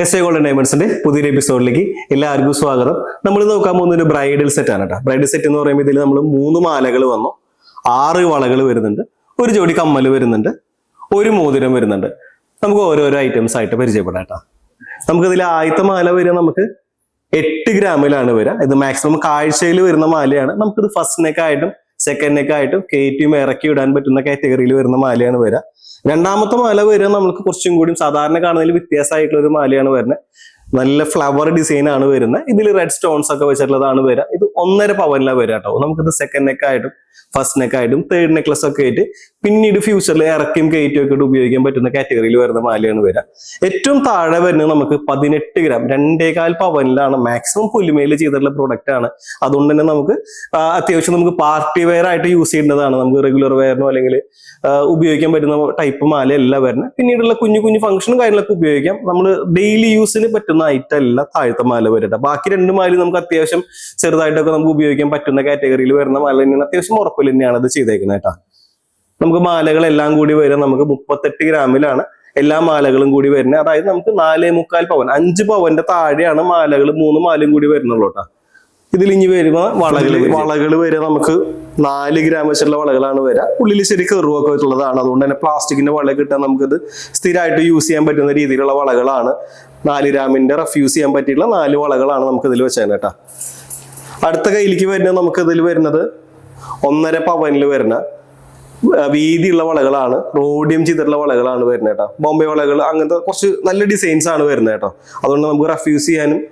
SA Golden Diamondsന്റെ പുതിയൊരു എപ്പിസോഡിലേക്ക് എല്ലാവർക്കും സ്വാഗതം. നമ്മൾ നോക്കാൻ പോകുന്ന ഒരു ബ്രൈഡൽ സെറ്റ് ആണ് കേട്ടോ. ബ്രൈഡൽ സെറ്റ് എന്ന് പറയുമ്പോൾ ഇതിൽ നമ്മൾ 3 മാലകൾ വന്നു, 6 വളകൾ വരുന്നുണ്ട്, ഒരു ജോഡി കമ്മൽ വരുന്നുണ്ട്, ഒരു മോതിരം വരുന്നുണ്ട്. നമുക്ക് ഓരോരോ ഐറ്റംസ് ആയിട്ട് പരിചയപ്പെടാം കേട്ടോ. നമുക്കിതിൽ ആദ്യത്തെ മാല വരിക നമുക്ക് 8 ഗ്രാമിലാണ് വരിക. ഇത് മാക്സിമം കാഴ്ചയിൽ വരുന്ന മാലയാണ്. നമുക്കിത് ഫസ്റ്റ് നെക്ക് ആയിട്ടും സെക്കൻഡ് നെക്ക് ആയിട്ടും കയറ്റിയും ഇറക്കി ഇടാൻ പറ്റുന്ന കാറ്റഗറിയിൽ വരുന്ന മാലയാണ് വരിക. രണ്ടാമത്തെ മാല വരിക നമുക്ക് കുറച്ചും കൂടി സാധാരണ കാണുന്നതിൽ വ്യത്യാസമായിട്ടുള്ള ഒരു മാലയാണ് വരുന്നത്. നല്ല ഫ്ലവർ ഡിസൈൻ ആണ് വരുന്നത്. ഇതിൽ റെഡ് സ്റ്റോൺസ് ഒക്കെ വെച്ചിട്ടുള്ളതാണ് വരിക. ഇത് 1.5 പവനിലാണ് വരിക കേട്ടോ. നമുക്കിത് സെക്കൻഡ് നെക്ക് ആയിട്ടും ഫസ്റ്റ് നെക്ക് ആയിട്ടും തേർഡ് നെക്ലസ് ഒക്കെ ആയിട്ട് പിന്നീട് ഫ്യൂച്ചറിൽ ഇറക്കിയും കയറ്റും ഒക്കെ ഉപയോഗിക്കാൻ പറ്റുന്ന കാറ്റഗറിയിൽ വരുന്ന മാലയാണ് വരിക. ഏറ്റവും താഴെ വരുന്നത് നമുക്ക് 18 ഗ്രാം 2.25 പവനിലാണ് മാക്സിമം പുലിമയിൽ ചെയ്തിട്ടുള്ള പ്രോഡക്റ്റ് ആണ്. അതുകൊണ്ട് തന്നെ നമുക്ക് അത്യാവശ്യം നമുക്ക് പാർട്ടി വെയർ ആയിട്ട് യൂസ് ചെയ്യുന്നതാണ്. നമുക്ക് റെഗുലർ വെയറിനോ അല്ലെങ്കിൽ ഉപയോഗിക്കാൻ പറ്റുന്ന ടൈപ്പ് മാലയല്ല വരുന്നത്. പിന്നീടുള്ള കുഞ്ഞു കുഞ്ഞു ഫംഗ്ഷനും കാര്യങ്ങളൊക്കെ ഉപയോഗിക്കാം. നമ്മൾ ഡെയിലി യൂസിന് പറ്റുന്ന ഐറ്റം അല്ല താഴത്തെ മാല വരട്ടെ. ബാക്കി 2 മാലയും നമുക്ക് അത്യാവശ്യം ചെറുതായിട്ടൊക്കെ നമുക്ക് ഉപയോഗിക്കാൻ പറ്റുന്ന കാറ്റഗറിയിൽ വരുന്ന മാല തന്നെയാണ്. അത്യാവശ്യം ഉറപ്പിൽ തന്നെയാണ് ഇത് ചെയ്തേക്കുന്നത് കേട്ടോ. നമുക്ക് മാലകളെല്ലാം കൂടി വരും നമുക്ക് 38 ഗ്രാമിലാണ് എല്ലാ മാലകളും കൂടി വരുന്നത്. അതായത് നമുക്ക് 4.25 പവൻ 5 പവന്റെ താഴെയാണ് മാലകൾ 3 മാലയും കൂടി വരുന്നുള്ളൂ കേട്ടോ. ഇതിൽ ഇനി വരുമ്പോ വളകൾ വരിക നമുക്ക് 4 ഗ്രാം വെച്ചിട്ടുള്ള വളകളാണ് വരിക. ഉള്ളിൽ ശരി കെറുവൊക്കെ വെച്ചിട്ടുള്ളതാണ്. അതുകൊണ്ട് തന്നെ പ്ലാസ്റ്റിക്കിന്റെ വള കിട്ടാൻ നമുക്കിത് സ്ഥിരമായിട്ട് യൂസ് ചെയ്യാൻ പറ്റുന്ന രീതിയിലുള്ള വളകളാണ്. 4 ഗ്രാമിന്റെ റഫ് യൂസ് ചെയ്യാൻ പറ്റിയിട്ടുള്ള 4 വളകളാണ് നമുക്ക് ഇതിൽ വെച്ചത് കേട്ടോ. അടുത്ത കയ്യിലേക്ക് വരുന്നത് നമുക്ക് ഇതിൽ വരുന്നത് 1.5 പവനിൽ വരുന്ന വീതിയുള്ള വളകളാണ്. റോഡിയം ചെയ്തിട്ടുള്ള വളകളാണ് വരുന്നത് കേട്ടോ. ബോംബെ വളകൾ അങ്ങനത്തെ കുറച്ച് നല്ല ഡിസൈൻസ് ആണ് വരുന്നത് കേട്ടോ. അതുകൊണ്ട് നമുക്ക് റഫ് യൂസ് ചെയ്യാനും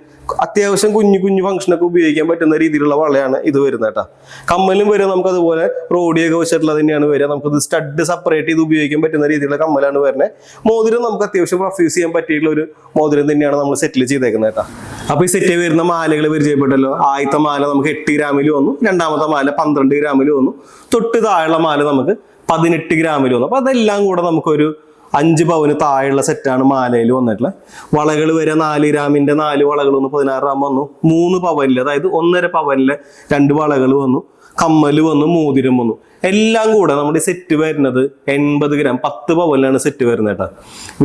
അത്യാവശ്യം കുഞ്ഞു കുഞ്ഞു ഫംഗ്ഷനൊക്കെ ഉപയോഗിക്കാൻ പറ്റുന്ന രീതിയിലുള്ള വളയാണ് ഇത് വരുന്നത് കേട്ടോ. കമ്മലും വരിക നമുക്ക് അതുപോലെ റോഡിയൊക്കെ വെച്ചിട്ടുള്ളത് തന്നെയാണ് വരിക. നമുക്കത് സ്റ്റഡ് സെപ്പറേറ്റ് ചെയ്ത് ഉപയോഗിക്കാൻ പറ്റുന്ന രീതിയിലുള്ള കമ്മലാണ് വരുന്നത്. മോതിരം നമുക്ക് അത്യാവശ്യം റഫ് യൂസ് ചെയ്യാൻ പറ്റിയിട്ടുള്ള ഒരു മോതിരം തന്നെയാണ് നമ്മൾ സെറ്റിൽ ചെയ്തേക്കുന്നത് കേട്ടോ. അപ്പൊ ഈ സെറ്റിൽ വരുന്ന മാലകൾ പരിചയപ്പെട്ടല്ലോ. ആദ്യത്തെ മാല നമുക്ക് 8 ഗ്രാമിൽ വന്നു, രണ്ടാമത്തെ മാല 12 ഗ്രാമിൽ വന്നു, തൊട്ട് താഴെയുള്ള മാല നമുക്ക് 18 ഗ്രാമിൽ വന്നു. അപ്പൊ അതെല്ലാം കൂടെ നമുക്കൊരു 5 പവന് താഴെയുള്ള സെറ്റാണ് മാലയിൽ വന്നിട്ടുള്ളത്. വളകൾ വരെ 4 ഗ്രാമിന്റെ 4 വളകൾ വന്നു, 16 ഗ്രാം വന്നു, 3 പവനില് അതായത് 1.5 പവനിലെ 2 വളകൾ വന്നു, കമ്മല് വന്നു, മോതിരം വന്നു. എല്ലാം കൂടെ നമ്മുടെ സെറ്റ് വരുന്നത് 80 ഗ്രാം 10 പവനിലാണ് സെറ്റ് വരുന്നത് കേട്ടോ.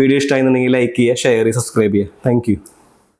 വീഡിയോ ഇഷ്ടമായിരുന്നുണ്ടെങ്കിൽ ലൈക്ക് ചെയ്യുക, ഷെയർ ചെയ്യുക, സബ്സ്ക്രൈബ് ചെയ്യുക. Thank you.